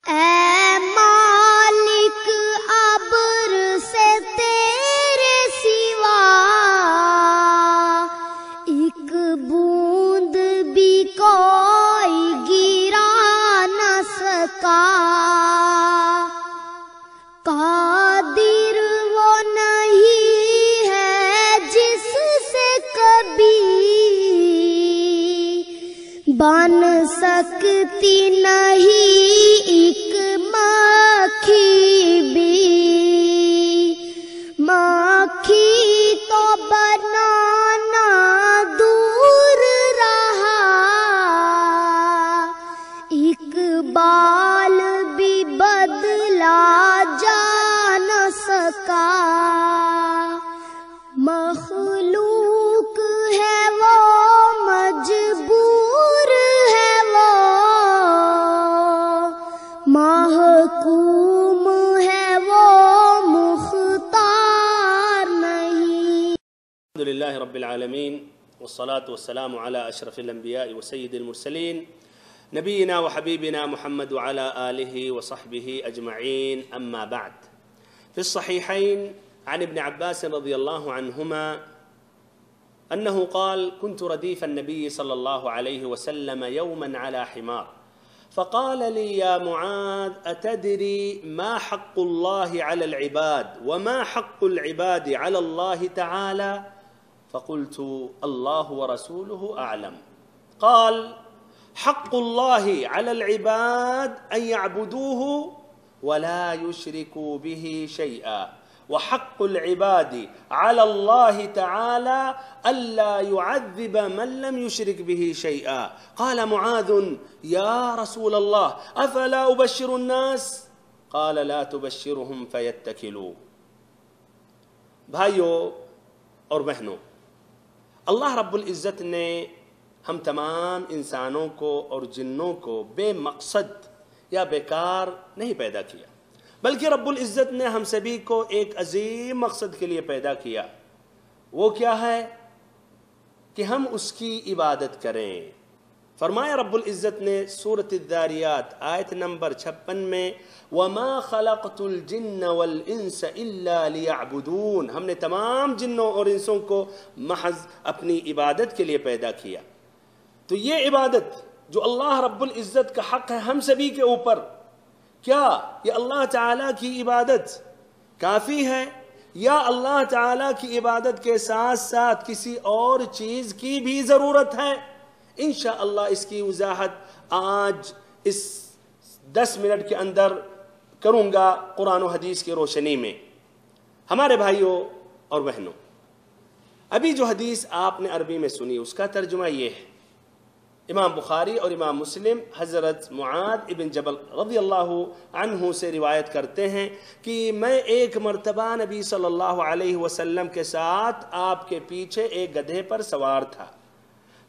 اے مالک ابر سے تیرے سوا ایک بوند بھی کوئی گرا نہ سکا۔ قادر وہ نہیں ہے جس سے کبھی بن سکتی نہیں ایک مکھی بھی۔ مکھی تو بنانا دور رہا، ایک بال بھی بدلا جا نہ سکا۔ مخلوق ہے وہ مجبور ہے وہ، محکوم ہے وہ مختار نہیں۔ الحمد لله رب العالمين والصلاة والسلام على أشرف الأنبياء وسيد المرسلين نبينا وحبيبنا محمد وعلى آله وصحبه أجمعين، أما بعد. في الصحيحين عن ابن عباس رضي الله عنهما أنه قال: كنت رديف النبي صلى الله عليه وسلم يوما على حمار، فقال لي: يا معاذ، أتدري ما حق الله على العباد وما حق العباد على الله تعالى؟ فقلت: الله ورسوله أعلم. قال: حق الله على العباد أن يعبدوه ولا يشركوا به شيئا، وحق العباد على الله تعالى ألا يعذب من لم يشرك به شيئا. قال معاذ: يا رسول الله، أفلا أبشر الناس؟ قال: لا تبشرهم فيتكلوا. بھائیو اور بہنوں، اللہ رب العزت نے ہم تمام انسانوں کو اور جنوں کو بے مقصد یا بیکار نہیں پیدا کیا، بلکہ رب العزت نے ہم سبھی کو ایک عظیم مقصد کے لیے پیدا کیا۔ وہ کیا ہے؟ کہ ہم اس کی عبادت کریں۔ فرمایا رب العزت نے سورۃ الذاریات آیت نمبر 56 میں: وَمَا خَلَقْتُ الْجِنَّ وَالْإِنسَ إِلَّا لِيَعْبُدُونَ، ہم نے تمام جنوں اور انسوں کو محض اپنی عبادت کے لیے پیدا کیا۔ تو یہ عبادت جو اللہ رب العزت کا حق ہے ہم سبھی کے اوپر، کیا یہ اللہ تعالیٰ کی عبادت کافی ہے، یا اللہ تعالیٰ کی عبادت کے ساتھ ساتھ کسی اور چیز کی بھی ضرورت ہے؟ انشاءاللہ اس کی وضاحت آج اس 10 منٹ کے اندر کروں گا قرآن و حدیث کی روشنی میں۔ ہمارے بھائیوں اور بہنوں، ابھی جو حدیث آپ نے عربی میں سنی اس کا ترجمہ یہ ہے۔ امام بخاری اور امام مسلم حضرت معاذ ابن جبل رضی اللہ عنہ سے روایت کرتے ہیں کہ میں ایک مرتبہ نبی صلی اللہ علیہ وسلم کے ساتھ آپ کے پیچھے ایک گدھے پر سوار تھا،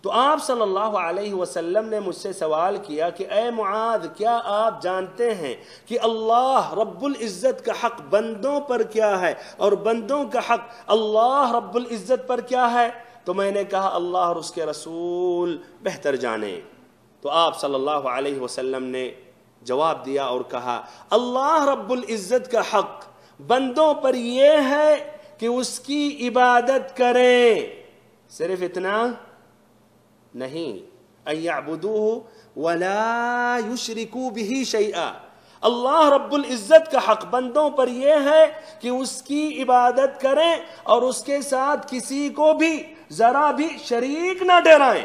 تو آپ صلی اللہ علیہ وسلم نے مجھ سے سوال کیا کہ اے معاذ، کیا آپ جانتے ہیں کہ اللہ رب العزت کا حق بندوں پر کیا ہے اور بندوں کا حق اللہ رب العزت پر کیا ہے؟ تو میں نے کہا اللہ اور اس کے رسول بہتر جانے۔ تو آپ صلی اللہ علیہ وسلم نے جواب دیا اور کہا: اللہ رب العزت کا حق بندوں پر یہ ہے کہ اس کی عبادت کریں، صرف اتنا نہیں، ان یعبدوہ ولا یشرکوا بہ شیئا۔ اللہ رب العزت کا حق بندوں پر یہ ہے کہ اس کی عبادت کریں اور اس کے ساتھ کسی کو بھی ذرا بھی شریک نہ ٹھہرائیں۔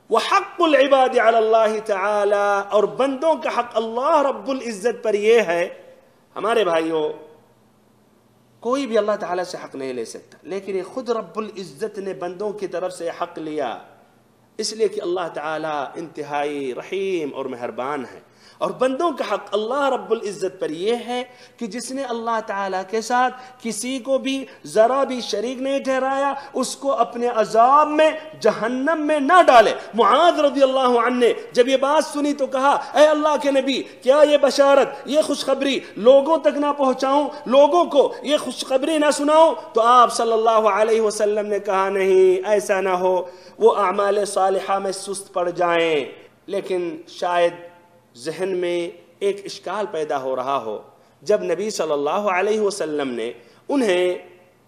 وحق العباد علی اللہ تعالی، اور بندوں کا حق اللہ رب العزت پر یہ ہے۔ ہمارے بھائیوں، کوئی بھی اللہ تعالیٰ سے حق نہیں لے سکتا، لیکن یہ خود رب العزت نے بندوں کی طرف سے حق لیا، اس لیے کہ اللہ تعالیٰ انتہائی رحیم اور مہربان ہے۔ اور بندوں کا حق اللہ رب العزت پر یہ ہے کہ جس نے اللہ تعالیٰ کے ساتھ کسی کو بھی ذرا بھی شریک نہیں ٹھہرایا، اس کو اپنے عذاب میں جہنم میں نہ ڈالے۔ معاذ رضی اللہ عنہ نے جب یہ بات سنی تو کہا: اے اللہ کے نبی، کیا یہ بشارت، یہ خوشخبری لوگوں تک نہ پہنچاؤں، لوگوں کو یہ خوشخبری نہ سناؤں؟ تو آپ صلی اللہ علیہ وسلم نے کہا: نہیں، ایسا نہ ہو، وہ اعمال صالحہ میں سست پڑ جائیں، لیکن شاید ذہن میں ایک اشکال پیدا ہو رہا ہو، جب نبی صلی اللہ علیہ وسلم نے انہیں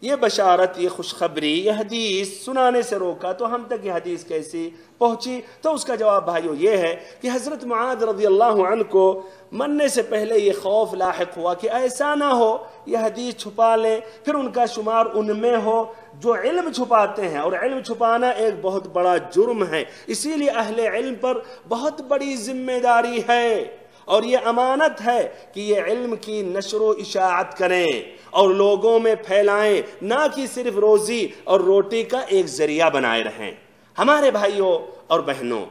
یہ بشارت، یہ خوشخبری، یہ حدیث سنانے سے روکا تو ہم تک یہ حدیث کیسی پہنچی؟ تو اس کا جواب بھائیو یہ ہے کہ حضرت معاذ رضی اللہ عنہ کو مرنے سے پہلے یہ خوف لاحق ہوا کہ ایسا نہ ہو یہ حدیث چھپا لیں، پھر ان کا شمار ان میں ہو جو علم چھپاتے ہیں، اور علم چھپانا ایک بہت بڑا جرم ہے۔ اسی لیے اہل علم پر بہت بڑی ذمہ داری ہے اور یہ امانت ہے کہ یہ علم کی نشر و اشاعت کریں اور لوگوں میں پھیلائیں، نہ کہ صرف روزی اور روٹی کا ایک ذریعہ بنائے رہیں۔ ہمارے بھائیوں اور بہنوں،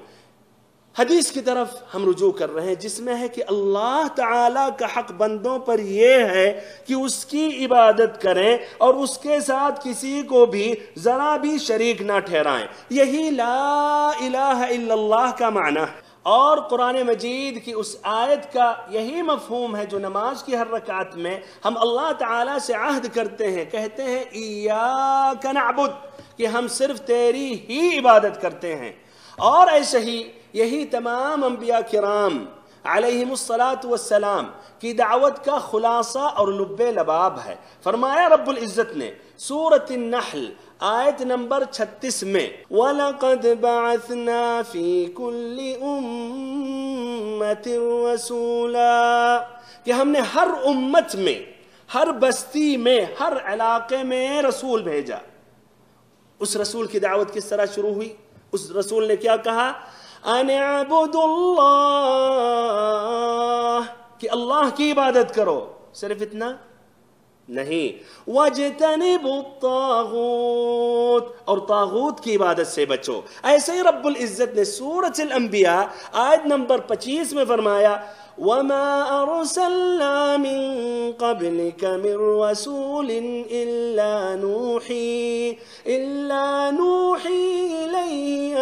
حدیث کی طرف ہم رجوع کر رہے ہیں جس میں ہے کہ اللہ تعالیٰ کا حق بندوں پر یہ ہے کہ اس کی عبادت کریں اور اس کے ساتھ کسی کو بھی ذرا بھی شریک نہ ٹھہرائیں۔ یہی لا الہ الا اللہ کا معنی ہے، اور قرآن مجید کی اس آیت کا یہی مفہوم ہے جو نماز کی ہر رکعت میں ہم اللہ تعالیٰ سے عہد کرتے ہیں، کہتے ہیں ایاک نعبد، کہ ہم صرف تیری ہی عبادت کرتے ہیں۔ اور ایسے ہی یہی تمام انبیاء کرام علیہم السلام کی دعوت کا خلاصہ اور لب لباب ہے۔ فرمایا رب العزت نے سورۃ النحل آیت نمبر 36 میں وَلَقَدْ بَعَثْنَا فِي كُلِّ أُمَّةٍ رَسُولًا، کہ ہم نے ہر امت میں، ہر بستی میں، ہر علاقے میں رسول بھیجا۔ اس رسول کی دعوت کس طرح شروع ہوئی؟ اس رسول نے کیا کہا؟ ان اعبدوا اللہ، کہ اللہ کی عبادت کرو، صرف اتنا نہیں، واجتنبوا الطاغوت، اور طاغوت کی عبادت سے بچو۔ ایسے ہی رب العزت نے سورۃ الانبیاء آیت نمبر 25 میں فرمایا وَمَا أَرْسَلْنَا مِن قَبْلِكَ مِن رَّسُولٍ إِلَّا نُوحِي إِلَيْهِ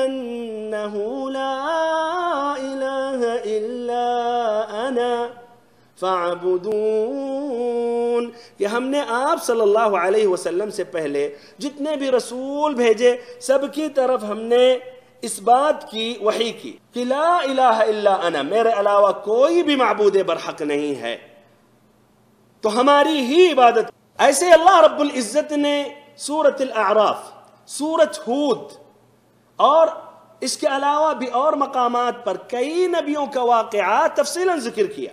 أَنَّهُ لَا إِلَهَ إِلَّا أَنَا فَاعْبُدُونِ، کہ ہم نے آپ صلی اللہ علیہ وسلم سے پہلے جتنے بھی رسول بھیجے سب کی طرف ہم نے اس بات کی وحی کی کہ لا الہ الا انا، میرے علاوہ کوئی بھی معبود برحق نہیں ہے، تو ہماری ہی عبادت۔ ایسے اللہ رب العزت نے سورۃ الاعراف، سورۃ ہود اور اس کے علاوہ بھی اور مقامات پر کئی نبیوں کا واقعہ تفصیلاً ذکر کیا،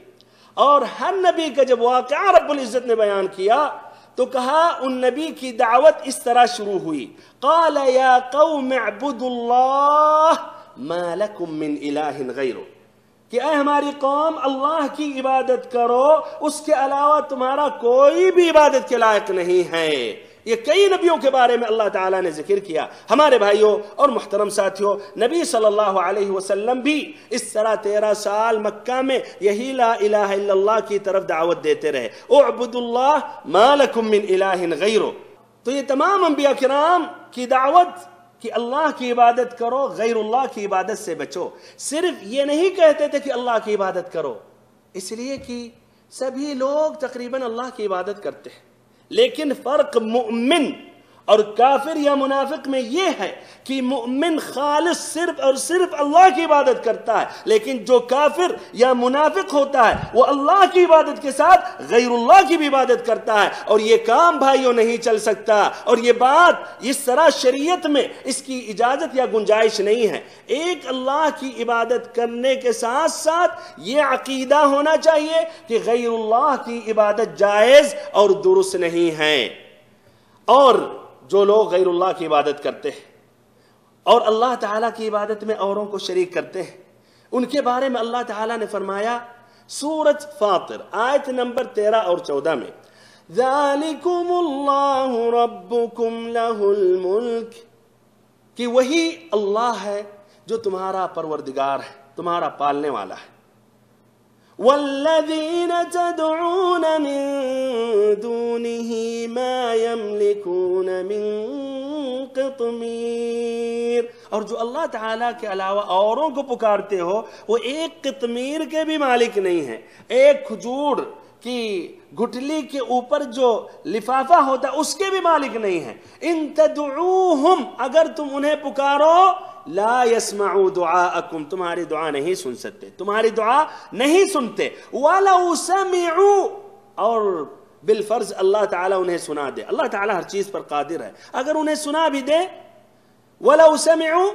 اور ہر نبی کا جب واقعہ رب العزت نے بیان کیا تو کہا ان نبی کی دعوت اس طرح شروع ہوئی، قال یا قوم اعبدوا اللہ ما لکم من الہ غیرہ، کہ اے ہماری قوم اللہ کی عبادت کرو، اس کے علاوہ تمہارا کوئی بھی عبادت کے لائق نہیں ہے۔ یہ کئی نبیوں کے بارے میں اللہ تعالیٰ نے ذکر کیا۔ ہمارے بھائیوں اور محترم ساتھیوں، نبی صلی اللہ علیہ وسلم بھی اس طرح 13 سال مکہ میں یہی لا الہ الا اللہ کی طرف دعوت دیتے رہے، اعبدوا اللہ ما لکم من الہ غیرہ۔ تو یہ تمام انبیاء کرام کی دعوت کہ اللہ کی عبادت کرو، غیر اللہ کی عبادت سے بچو۔ صرف یہ نہیں کہتے تھے کہ اللہ کی عبادت کرو، اس لیے کہ سبھی لوگ تقریباً اللہ کی عبادت کرتے ہیں، لیکن فرق مومن اور کافر یا منافق میں یہ ہے کہ مومن خالص صرف اور صرف اللہ کی عبادت کرتا ہے، لیکن جو کافر یا منافق ہوتا ہے وہ اللہ کی عبادت کے ساتھ غیر اللہ کی بھی عبادت کرتا ہے، اور یہ کام بھائیوں نہیں چل سکتا، اور یہ بات اس طرح شریعت میں اس کی اجازت یا گنجائش نہیں ہے۔ ایک اللہ کی عبادت کرنے کے ساتھ ساتھ یہ عقیدہ ہونا چاہیے کہ غیر اللہ کی عبادت جائز اور درست نہیں ہے۔ اور جو لوگ غیر اللہ کی عبادت کرتے ہیں اور اللہ تعالیٰ کی عبادت میں اوروں کو شریک کرتے ہیں، ان کے بارے میں اللہ تعالیٰ نے فرمایا سورۃ فاطر آیت نمبر 13 اور 14 میں ذَلِكُمُ اللَّهُ رَبُّكُمْ لَهُ الْمُلْكِ، کہ وہی اللہ ہے جو تمہارا پروردگار ہے، تمہارا پالنے والا ہے۔ وَالَّذِينَ تَدْعُونَ مِن دُونِهِ مَا يَمْلِكُونَ مِن قِطْمِيرٍ، اور جو اللہ تعالیٰ کے علاوہ اوروں کو پکارتے ہو وہ ایک قطمیر کے بھی مالک نہیں ہیں، ایک کھجور کی گھٹلی کے اوپر جو لفافہ ہوتا ہے اس کے بھی مالک نہیں ہیں۔ ان تدعوہم، اگر تم انہیں پکارو، لا يسمعوا دعاءكم، تمہاری دعا نہیں سن سکتے، تمہاری دعا نہیں سنتے، وَلَوْ سَمِعُوا، اور بالفرض اللہ تعالیٰ انہیں سنا دے، اللہ تعالیٰ ہر چیز پر قادر ہے، اگر انہیں سنا بھی دے وَلَوْ سَمِعُوا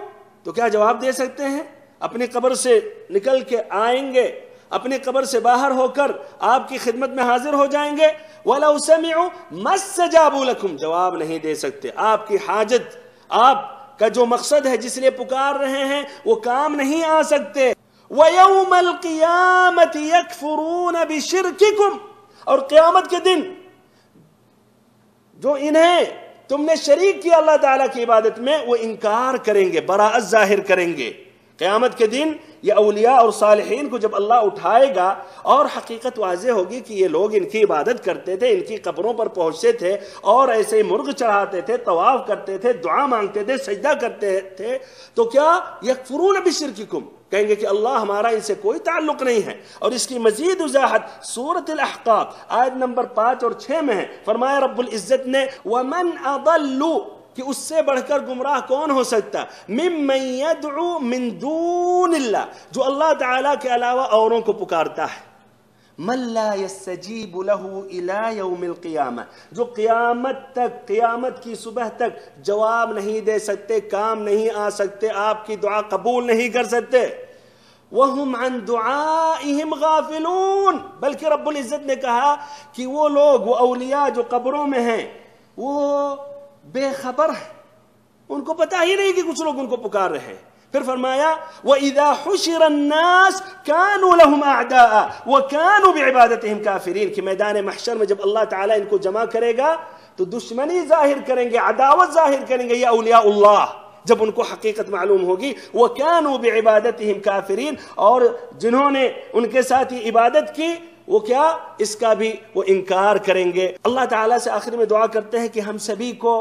تو کیا جواب دے سکتے ہیں؟ اپنی قبر سے نکل کے آئیں گے، اپنی قبر سے باہر ہو کر آپ کی خدمت میں حاضر ہو جائیں گے، وَلَوْ سَمِعُوا مَا اسْتَجَابُوا لَكُمْ، جواب نہیں دے سکتے، آپ کی حاجت، آپ کا جو مقصد ہے جس لیے پکار رہے ہیں وہ کام نہیں آ سکتے۔ وَيَوْمَ الْقِيَامَةِ يَكْفُرُونَ بِشِرْكِكُمْ، اور قیامت کے دن جو انہیں تم نے شریک کیا اللہ تعالیٰ کی عبادت میں، وہ انکار کریں گے، براءت ظاہر کریں گے۔ قیامت کے دن یہ اولیاء اور صالحین کو جب اللہ اٹھائے گا اور حقیقت واضح ہوگی کہ یہ لوگ ان کی عبادت کرتے تھے، ان کی قبروں پر پہنچتے تھے اور ایسے مرغ چڑھاتے تھے، طواف کرتے تھے، دعا مانگتے تھے، سجدہ کرتے تھے، تو کیا یکفرون بشرککم، کہیں گے کہ اللہ ہمارا ان سے کوئی تعلق نہیں ہے۔ اور اس کی مزید وضاحت سورۃ الاحقاف آیت نمبر 5 اور 6 میں ہے، فرمایا رب العزت نے وَمَنْ أَضَلُّ، کہ اس سے بڑھ کر گمراہ کون ہو سکتا، مِمَّن يَدْعُو مِن دُونِ اللہ، جو اللہ تعالیٰ کے علاوہ اوروں کو پکارتا ہے، مَن لَا يَسْتَجِيبُ لَهُ إِلَى يَوْمِ الْقِيَامَةِ، جو قیامت تک، قیامت کی صبح تک جواب نہیں دے سکتے، کام نہیں آ سکتے، آپ کی دعا قبول نہیں کر سکتے۔ وَهُمْ عَن دُعَائِهِمْ غَافِلُونَ، بلکہ رب العزت نے کہا کہ وہ لوگ، وہ اولیاء جو قبروں میں ہیں، وہ بے خبر ہیں، ان کو پتہ ہی نہیں کہ کچھ لوگ ان کو پکار رہے ہیں۔ پھر فرمایا وَإِذَا حُشِرَ النَّاسِ كَانُوا لَهُمْ أَعْدَاءً وَكَانُوا بِعِبَادَتِهِمْ كَافِرِينَ، کہ میدان محشر میں جب اللہ تعالیٰ ان کو جمع کرے گا تو دشمنی ظاہر کریں گے، عداوت ظاہر کریں گے یہ اولیاء اللہ، جب ان کو حقیقت معلوم ہوگی۔ وَكَانُوا بِعِبَادَتِهِمْ كَافِرِينَ، اور جنہوں نے ان کے ساتھ ہی عبادت کی وہ کیا، اس کا بھی وہ انکار کریں گے۔ اللہ تعالیٰ سے آخر میں دعا کرتے ہیں کہ ہم سبھی کو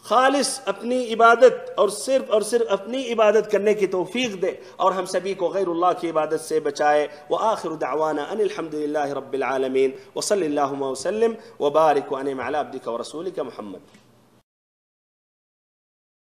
خالص اپنی عبادت اور صرف اپنی عبادت کرنے کی توفیق دے، اور ہم سبھی کو غیر اللہ کی عبادت سے بچائے۔ وآخر دعوانا ان الحمد للہ رب العالمین، وصلی اللہم وسلم وبارک وانعم علی عبدک ورسولک محمد۔